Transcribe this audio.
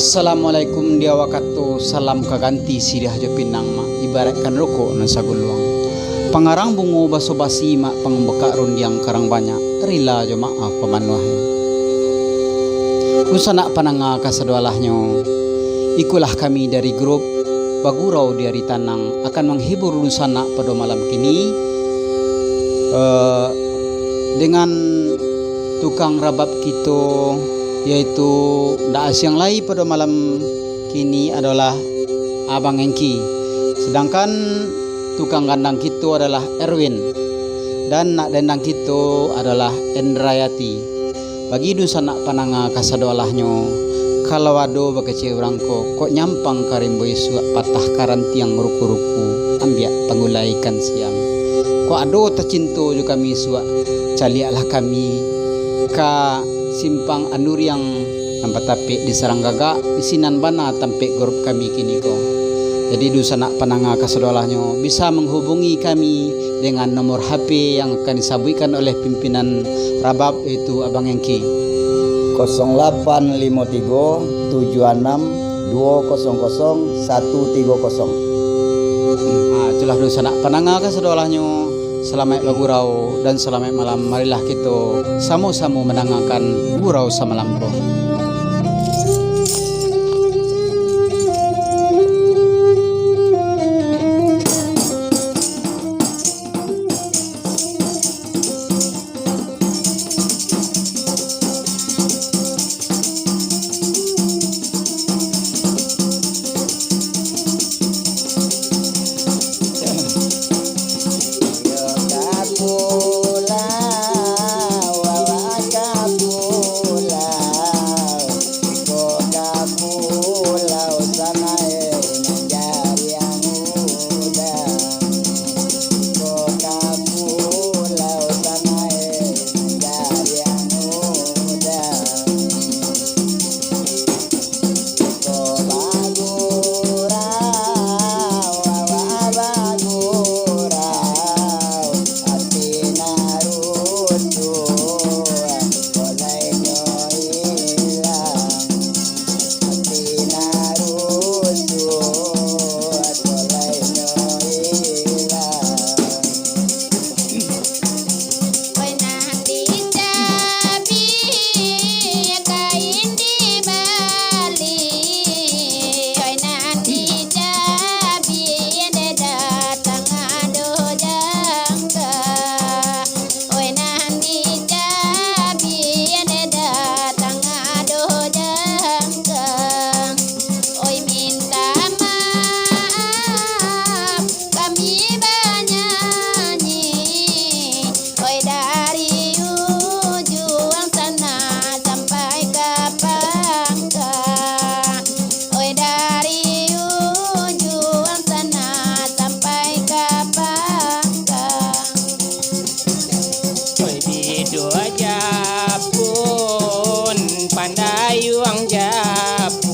Assalamualaikum dia wakatu salam kaganti sirih hajo pinang mak ibaratkan rokok nan saguluang. Pangarang bungo baso basi mak pangembeka rundiang karang banyak terila jo maaf pamanuahe. Kusana pananga kasadwalahnyo. Ikulah kami dari grup Bagurau dari Tanang akan menghibur lusana pada malam kini dengan tukang rabab kita, yaitu ndak asing lain pada malam kini adalah Abang Engki. Sedangkan tukang gandang kita adalah Erwin dan nak dendang kita adalah Endrayati. Bagi dusana pananga kasadolahnyo, kalau ado bakece urangko kok nyampang karimbo isu patah karantiang ruku-ruku ambiak pangulaikan siang. Kok ado tercinto juga kami suak calialah kami ka simpang anur yang nampak tapik di Saranggaga isinan bana tampik grup kami kini ko. Jadi dusana pananga kasadolahnya bisa menghubungi kami dengan nomor HP yang akan disabuikan oleh pimpinan Rabab, yaitu Abang Engki 0853 76 200 130. Itulah dusana pananga kasadolahnya. Selamat bagurau dan selamat malam. Marilah kita sama-sama mendengarkan gurau samalam ko. Japun pandai uang Japun